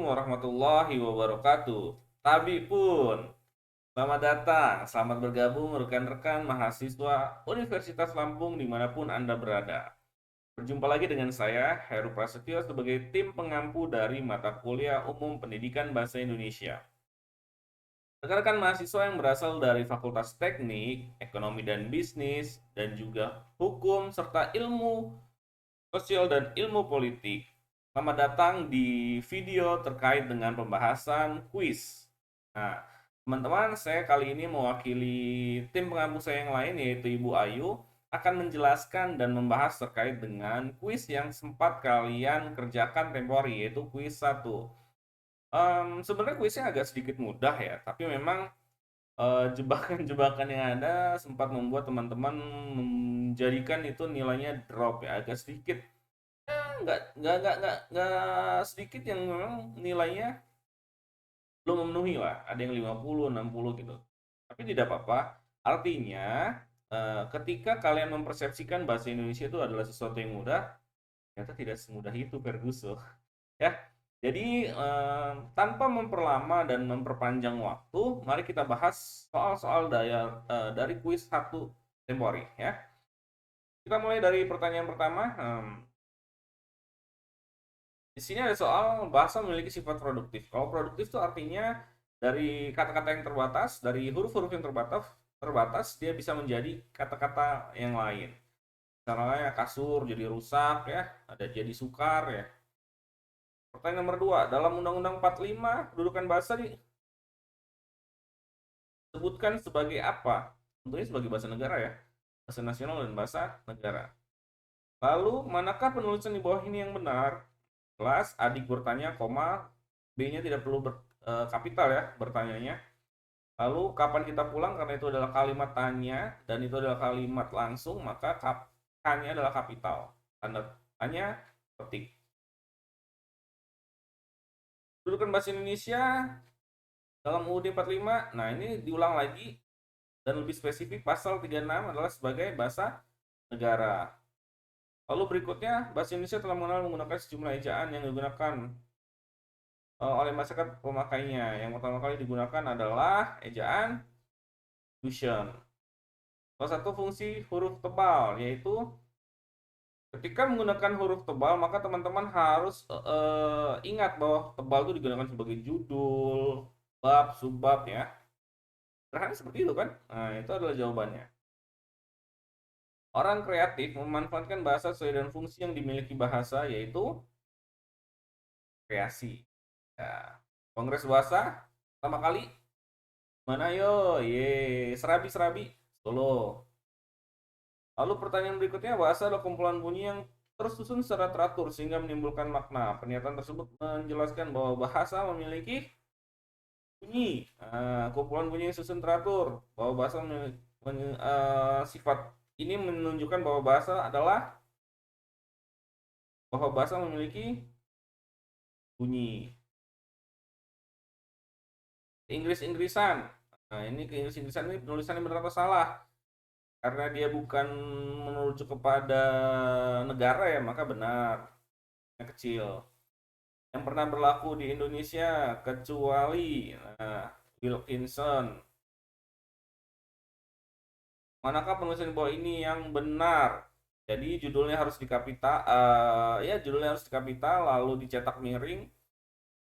warahmatullahi wabarakatuh. Tabi pun, selamat datang, selamat bergabung rekan-rekan mahasiswa Universitas Lampung dimanapun Anda berada. Berjumpa lagi dengan saya, Heru Prasetyo, sebagai tim pengampu dari mata kuliah Umum Pendidikan Bahasa Indonesia. Rekan-rekan mahasiswa yang berasal dari Fakultas Teknik, Ekonomi dan Bisnis, dan juga Hukum, serta Ilmu Sosial dan Ilmu Politik. Selamat datang di video terkait dengan pembahasan kuis. Nah, teman-teman, saya kali ini mewakili tim pengampu saya yang lain, yaitu Ibu Ayu, akan menjelaskan dan membahas terkait dengan kuis yang sempat kalian kerjakan tempo hari, yaitu kuis satu. Sebenarnya kuisnya agak sedikit mudah ya, tapi memang jebakan-jebakan yang ada sempat membuat teman-teman menjadikan itu nilainya drop ya, agak sedikit. Nggak sedikit yang memang nilainya belum memenuhi lah, ada yang 50 60 gitu, tapi tidak apa-apa. Artinya ketika kalian mempersepsikan bahasa Indonesia itu adalah sesuatu yang mudah, ternyata tidak semudah itu, Ferguson. Ya, jadi tanpa memperlama dan memperpanjang waktu, mari kita bahas soal-soal dari kuis satu Tempori ya. Kita mulai dari pertanyaan pertama. Di sini ada soal bahasa memiliki sifat produktif. Kalau produktif itu artinya dari kata-kata yang terbatas, dari huruf-huruf yang terbatas dia bisa menjadi kata-kata yang lain. Misalnya kasur jadi rusak ya, ada jadi sukar ya. Pertanyaan nomor 2, dalam Undang-Undang 45 kedudukan bahasa disebutkan sebagai apa? Tentunya sebagai bahasa negara ya, bahasa nasional dan bahasa negara. Lalu manakah penulisan di bawah ini yang benar? Kelas adik bertanya, koma B-nya tidak perlu kapital ya bertanyanya. Lalu kapan kita pulang, karena itu adalah kalimat tanya dan itu adalah kalimat langsung, maka K-nya adalah kapital. Tanda tanya petik. Kedudukan bahasa Indonesia dalam UUD 45. Nah, ini diulang lagi dan lebih spesifik pasal 36 adalah sebagai bahasa negara. Lalu berikutnya, bahasa Indonesia telah mengenal menggunakan sejumlah ejaan yang digunakan oleh masyarakat pemakainya. Yang pertama kali digunakan adalah ejaan fusion. Salah satu fungsi huruf tebal, yaitu ketika menggunakan huruf tebal, maka teman-teman harus ingat bahwa tebal itu digunakan sebagai judul, bab, subbab ya. Sederhana seperti itu kan? Nah, itu adalah jawabannya. Orang kreatif memanfaatkan bahasa sesuai dengan fungsi yang dimiliki bahasa, yaitu kreasi. Ya. Kongres bahasa pertama kali mana yo? Ye, serabi-serabi Solo. Lalu pertanyaan berikutnya, bahasa adalah kumpulan bunyi yang tersusun secara teratur sehingga menimbulkan makna. Pernyataan tersebut menjelaskan bahwa bahasa memiliki bunyi, kumpulan bunyi yang susun teratur, bahwa bahasa memiliki sifat ini menunjukkan bahwa bahasa memiliki bunyi. Inggris-Inggrisan. Nah, ini ke Inggris-Inggrisan ini penulisannya benar atau salah? Karena dia bukan merujuk kepada negara ya, maka benar. Yang kecil. Yang pernah berlaku di Indonesia kecuali Wilkinson. Manakah penulisan di bawah ini yang benar? Jadi judulnya harus dikapital, ya judulnya harus dikapital, lalu dicetak miring,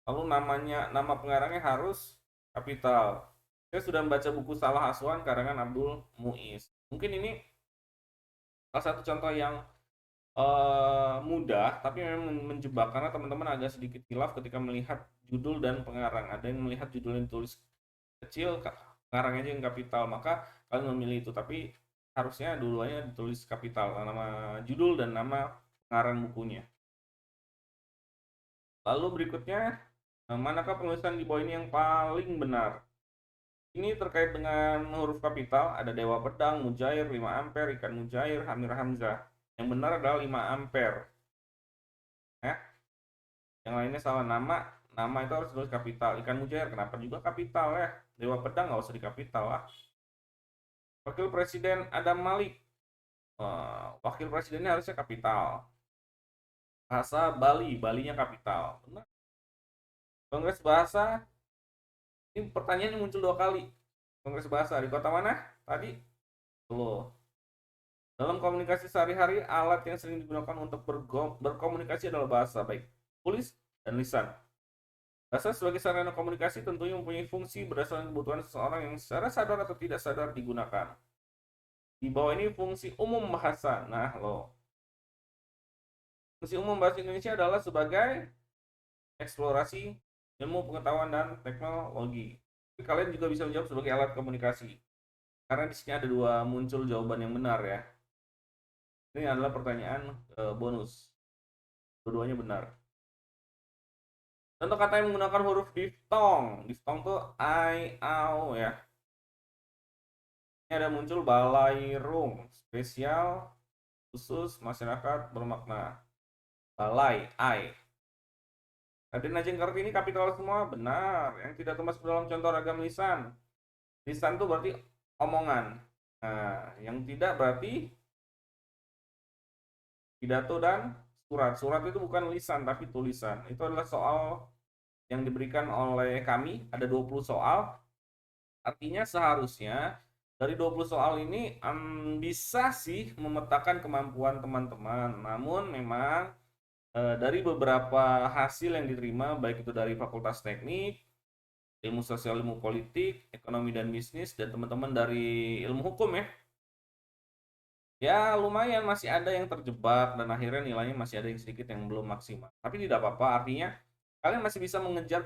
lalu nama pengarangnya harus kapital. Saya sudah membaca buku Salah Asuhan karangan Abdul Muiz. Mungkin ini salah satu contoh yang mudah, tapi memang menjebak karena teman-teman agak sedikit hilaf ketika melihat judul dan pengarang. Ada yang melihat judul yang ditulis kecil, pengarangnya aja yang kapital, maka kalian memilih itu. Tapi harusnya dulunya ditulis kapital, nama judul dan nama pengarang bukunya. Lalu berikutnya, manakah penulisan di bawah ini yang paling benar? Ini terkait dengan huruf kapital, ada Dewa Pedang, Mujair, 5 ampere, Ikan Mujair, Hamir Hamzah. Yang benar adalah 5 ampere. Ya. Yang lainnya salah, nama itu harus tulis kapital. Ikan Mujair kenapa juga kapital ya? Dewa Pedang nggak usah dikapital lah. Wakil Presiden Adam Malik, wakil presidennya harusnya kapital. Bahasa Bali, Balinya kapital. Benar. Kongres bahasa, ini pertanyaan yang muncul 2 kali. Kongres bahasa di kota mana? Tadi Solo. Dalam komunikasi sehari-hari, alat yang sering digunakan untuk berkomunikasi adalah bahasa, baik tulis dan lisan. Bahasa sebagai sarana komunikasi tentunya mempunyai fungsi berdasarkan kebutuhan seseorang yang secara sadar atau tidak sadar digunakan. Di bawah ini fungsi umum bahasa. Nah, loh. Fungsi umum bahasa Indonesia adalah sebagai eksplorasi ilmu pengetahuan dan teknologi. Tapi kalian juga bisa menjawab sebagai alat komunikasi. Karena di sini ada muncul jawaban yang benar ya. Ini adalah pertanyaan bonus. Dua-duanya benar. Contoh kata yang menggunakan huruf diftong. Diftong tuh I, au ya. Ini ada muncul balairung, spesial, khusus, masyarakat, bermakna. Balai, I. Raden Ajeng Kartini kapital semua, benar. Yang tidak termasuk dalam contoh ragam lisan. Lisan itu berarti omongan. Nah, yang tidak berarti pidato dan surat. Surat itu bukan lisan tapi tulisan. Itu adalah soal yang diberikan oleh kami, ada 20 soal. Artinya seharusnya dari 20 soal ini bisa sih memetakan kemampuan teman-teman. Namun memang dari beberapa hasil yang diterima, baik itu dari Fakultas Teknik, ilmu sosial, ilmu politik, ekonomi dan bisnis, dan teman-teman dari ilmu hukum ya lumayan masih ada yang terjebak dan akhirnya nilainya masih ada yang sedikit yang belum maksimal. Tapi tidak apa-apa, artinya kalian masih bisa mengejar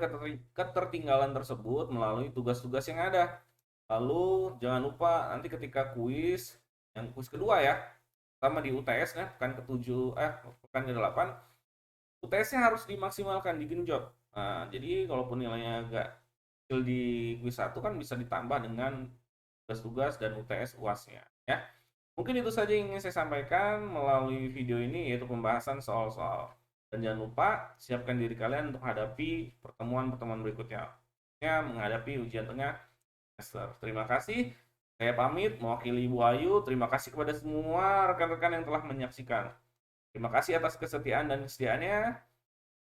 ketertinggalan tersebut melalui tugas-tugas yang ada. Lalu jangan lupa nanti ketika kuis, yang kuis kedua ya, pertama di UTS ya, pekan ke-8, UTS-nya harus dimaksimalkan, digenjot. Nah, jadi kalaupun nilainya agak kecil di kuis 1 kan bisa ditambah dengan tugas-tugas dan UTS UAS-nya ya. Mungkin itu saja yang ingin saya sampaikan melalui video ini, yaitu pembahasan soal-soal. Dan jangan lupa siapkan diri kalian untuk hadapi pertemuan-pertemuan berikutnya, ya, menghadapi ujian tengah semester. Terima kasih. Saya pamit mewakili Ibu Ayu. Terima kasih kepada semua rekan-rekan yang telah menyaksikan. Terima kasih atas kesetiaan dan kesediaannya.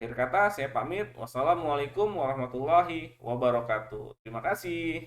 Akhir kata, saya pamit. Wassalamualaikum warahmatullahi wabarakatuh. Terima kasih.